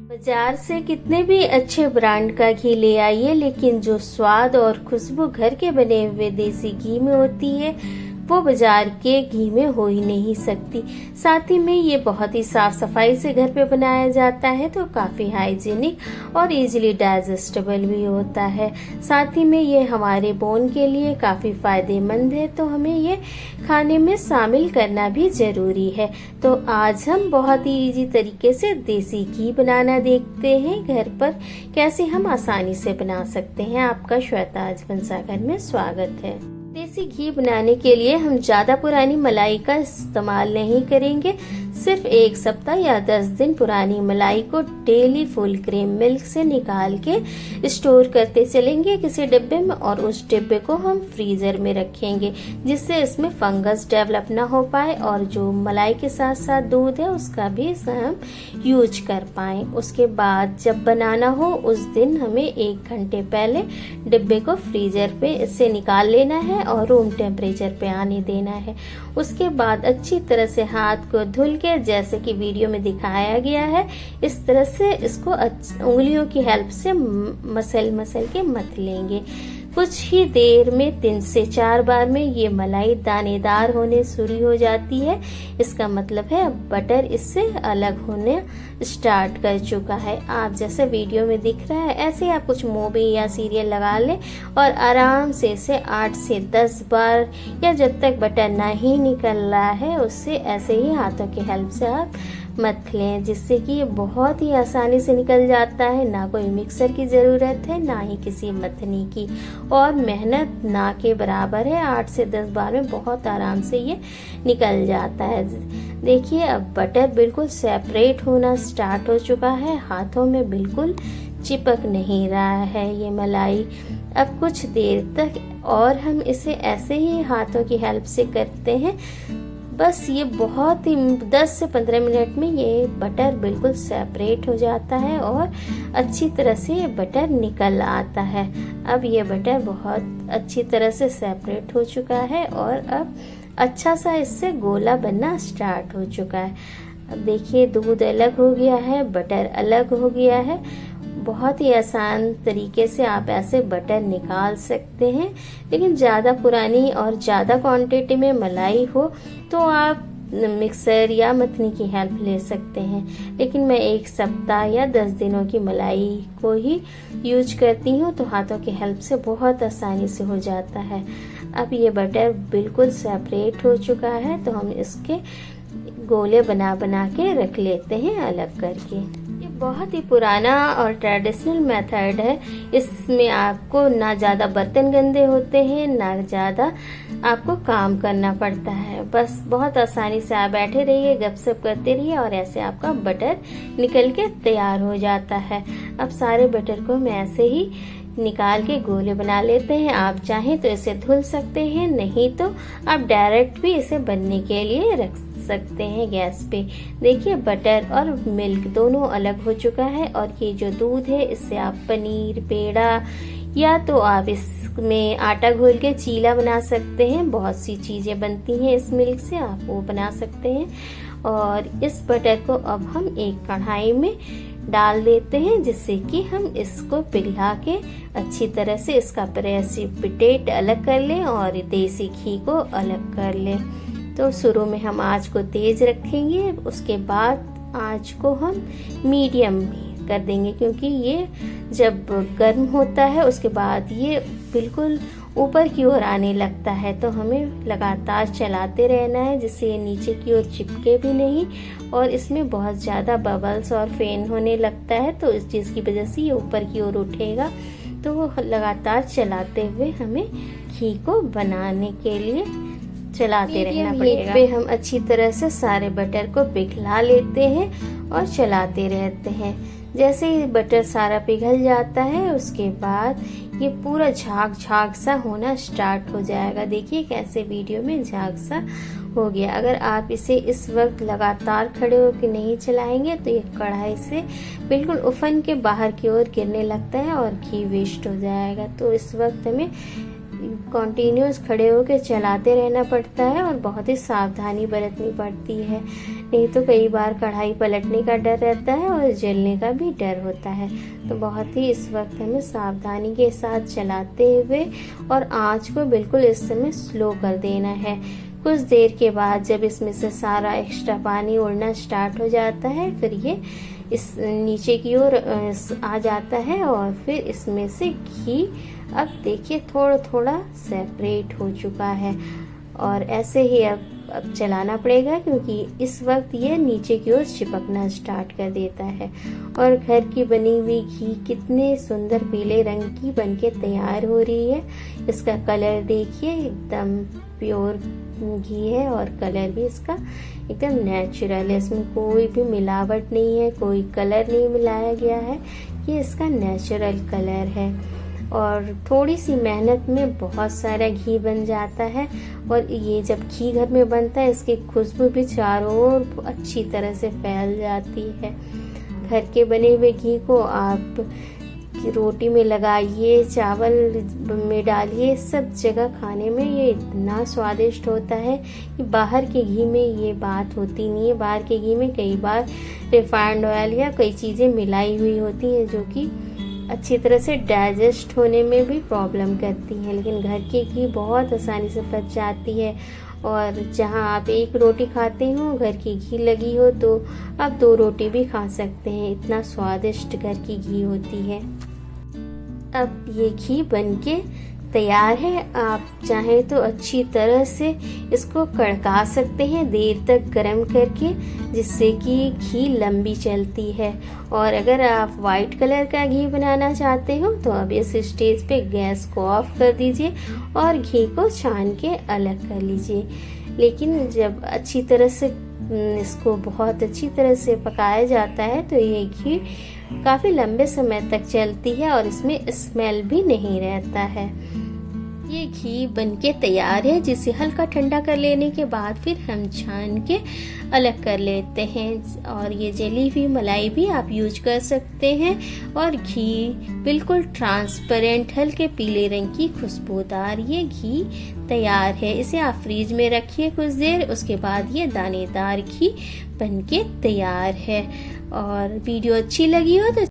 बाजार से कितने भी अच्छे ब्रांड का घी ले आइए, लेकिन जो स्वाद और खुशबू घर के बने हुए देसी घी में होती है वो बाजार के घी में हो ही नहीं सकती। साथ ही में ये बहुत ही साफ सफाई से घर पे बनाया जाता है, तो काफ़ी हाइजीनिक और इजीली डाइजेस्टेबल भी होता है। साथ ही में ये हमारे बोन के लिए काफ़ी फायदेमंद है, तो हमें ये खाने में शामिल करना भी ज़रूरी है। तो आज हम बहुत ही इजी तरीके से देसी घी बनाना देखते हैं घर पर, कैसे हम आसानी से बना सकते हैं। आपका श्वेता आज बंसाघर में स्वागत है। देसी घी बनाने के लिए हम ज़्यादा पुरानी मलाई का इस्तेमाल नहीं करेंगे। सिर्फ 1 सप्ताह या 10 दिन पुरानी मलाई को डेली फुल क्रीम मिल्क से निकाल के स्टोर करते चलेंगे किसी डिब्बे में, और उस डिब्बे को हम फ्रीजर में रखेंगे जिससे इसमें फंगस डेवलप ना हो पाए और जो मलाई के साथ साथ दूध है उसका भी हम यूज कर पाए। उसके बाद जब बनाना हो उस दिन हमें 1 घंटे पहले डिब्बे को फ्रीजर पे से निकाल लेना है और रूम टेम्परेचर पे आने देना है। उसके बाद अच्छी तरह से हाथ को धुल के, जैसे कि वीडियो में दिखाया गया है, इस तरह से इसको उंगलियों की हेल्प से मसल के मथ लेंगे। कुछ ही देर में 3 से 4 बार में ये मलाई दानेदार होने शुरू हो जाती है। इसका मतलब है अब बटर इससे अलग होने स्टार्ट कर चुका है। आप जैसे वीडियो में दिख रहा है ऐसे आप कुछ मूवी या सीरियल लगा लें और आराम से इसे 8 से 10 बार या जब तक बटर नहीं निकल रहा है उससे ऐसे ही हाथों की हेल्प से आप मथ लें, जिससे कि ये बहुत ही आसानी से निकल जाता है। ना कोई मिक्सर की ज़रूरत है, ना ही किसी मथनी की, और मेहनत ना के बराबर है। 8 से 10 बार में बहुत आराम से ये निकल जाता है। देखिए अब बटर बिल्कुल सेपरेट होना स्टार्ट हो चुका है, हाथों में बिल्कुल चिपक नहीं रहा है ये मलाई। अब कुछ देर तक और हम इसे ऐसे ही हाथों की हेल्प से करते हैं। बस ये बहुत ही 10 से 15 मिनट में ये बटर बिल्कुल सेपरेट हो जाता है और अच्छी तरह से ये बटर निकल आता है। अब ये बटर बहुत अच्छी तरह से सेपरेट हो चुका है और अब अच्छा सा इससे गोला बनना स्टार्ट हो चुका है। अब देखिए दूध अलग हो गया है, बटर अलग हो गया है। बहुत ही आसान तरीके से आप ऐसे बटर निकाल सकते हैं, लेकिन ज़्यादा पुरानी और ज़्यादा क्वांटिटी में मलाई हो तो आप मिक्सर या मथनी की हेल्प ले सकते हैं। लेकिन मैं 1 सप्ताह या 10 दिनों की मलाई को ही यूज करती हूँ, तो हाथों की हेल्प से बहुत आसानी से हो जाता है। अब ये बटर बिल्कुल सेपरेट हो चुका है, तो हम इसके गोले बना के रख लेते हैं अलग करके। बहुत ही पुराना और ट्रेडिशनल मेथड है। इसमें आपको ना ज़्यादा बर्तन गंदे होते हैं, ना ज़्यादा आपको काम करना पड़ता है। बस बहुत आसानी से आप बैठे रहिए, गपशप करते रहिए और ऐसे आपका बटर निकल के तैयार हो जाता है। अब सारे बटर को मैं ऐसे ही निकाल के गोले बना लेते हैं। आप चाहें तो इसे धुल सकते हैं, नहीं तो आप डायरेक्ट भी इसे बनने के लिए रख सकते हैं गैस पे। देखिए बटर और मिल्क दोनों अलग हो चुका है, और ये जो दूध है इससे आप पनीर, पेड़ा, या तो आप इसमें आटा घोल के चीला बना सकते हैं। बहुत सी चीज़ें बनती हैं इस मिल्क से, आप वो बना सकते हैं। और इस बटर को अब हम एक कढ़ाई में डाल देते हैं, जिससे कि हम इसको पिघला के अच्छी तरह से इसका प्रेसिपिटेट अलग कर लें और देसी घी को अलग कर लें। तो शुरू में हम आंच को तेज रखेंगे, उसके बाद आंच को हम मीडियम कर देंगे, क्योंकि ये जब गर्म होता है उसके बाद ये बिल्कुल ऊपर की ओर आने लगता है, तो हमें लगातार चलाते रहना है जिससे ये नीचे की ओर चिपके भी नहीं। और इसमें बहुत ज़्यादा बबल्स और फेन होने लगता है, तो इस चीज़ की वजह से ये ऊपर की ओर उठेगा। तो लगातार चलाते हुए हमें घी को बनाने के लिए चलाते रहना पड़ेगा। पे हम अच्छी तरह से सारे बटर को पिघला लेते हैं और चलाते रहते हैं। जैसे ही बटर सारा पिघल जाता है उसके बाद ये पूरा झाग सा होना स्टार्ट हो जाएगा। देखिए कैसे वीडियो में झाग सा हो गया। अगर आप इसे इस वक्त लगातार खड़े होकर नहीं चलाएंगे तो ये कढ़ाई से बिल्कुल उफन के बाहर की ओर गिरने लगता है और घी वेस्ट हो जाएगा। तो इस वक्त हमें कंटिन्यूस खड़े होकर चलाते रहना पड़ता है और बहुत ही सावधानी बरतनी पड़ती है, नहीं तो कई बार कढ़ाई पलटने का डर रहता है और जलने का भी डर होता है। तो बहुत ही इस वक्त हमें सावधानी के साथ चलाते हुए और आंच को बिल्कुल इस समय स्लो कर देना है। कुछ देर के बाद जब इसमें से सारा एक्स्ट्रा पानी उड़ना स्टार्ट हो जाता है, फिर ये इस नीचे की ओर आ जाता है और फिर इसमें से घी अब देखिए थोड़ा थोड़ा सेपरेट हो चुका है। और ऐसे ही अब चलाना पड़ेगा, क्योंकि इस वक्त ये नीचे की ओर चिपकना स्टार्ट कर देता है। और घर की बनी हुई घी कितने सुंदर पीले रंग की बनके तैयार हो रही है। इसका कलर देखिए, एकदम प्योर घी है और कलर भी इसका एकदम नेचुरल है। इसमें कोई भी मिलावट नहीं है, कोई कलर नहीं मिलाया गया है, ये इसका नेचुरल कलर है। और थोड़ी सी मेहनत में बहुत सारा घी बन जाता है। और ये जब घी घर में बनता है, इसकी खुशबू भी चारों ओर अच्छी तरह से फैल जाती है। घर के बने हुए घी को आप रोटी में लगाइए, चावल में डालिए, सब जगह खाने में ये इतना स्वादिष्ट होता है कि बाहर के घी में ये बात होती नहीं है। बाहर के घी में कई बार रिफाइंड ऑयल या कई चीज़ें मिलाई हुई होती हैं जो कि अच्छी तरह से डाइजेस्ट होने में भी प्रॉब्लम करती हैं, लेकिन घर की घी बहुत आसानी से पच जाती है। और जहां आप एक रोटी खाते हो, घर की घी लगी हो, तो आप 2 रोटी भी खा सकते हैं। इतना स्वादिष्ट घर की घी होती है। अब ये घी बनके तैयार है। आप चाहें तो अच्छी तरह से इसको कड़का सकते हैं देर तक गर्म करके, जिससे कि घी लंबी चलती है। और अगर आप वाइट कलर का घी बनाना चाहते हो तो अब इस स्टेज पे गैस को ऑफ कर दीजिए और घी को छान के अलग कर लीजिए। लेकिन जब अच्छी तरह से इसको बहुत अच्छी तरह से पकाया जाता है तो ये घी काफ़ी लंबे समय तक चलती है और इसमें स्मेल भी नहीं रहता है। ये घी बनके तैयार है, जिसे हल्का ठंडा कर लेने के बाद फिर हम छान के अलग कर लेते हैं। और ये जली हुई मलाई भी आप यूज कर सकते हैं। और घी बिल्कुल ट्रांसपेरेंट हल्के पीले रंग की खुशबूदार ये घी तैयार है। इसे आप फ्रिज में रखिए कुछ देर, उसके बाद ये दानेदार घी बनके तैयार है। और वीडियो अच्छी लगी हो तो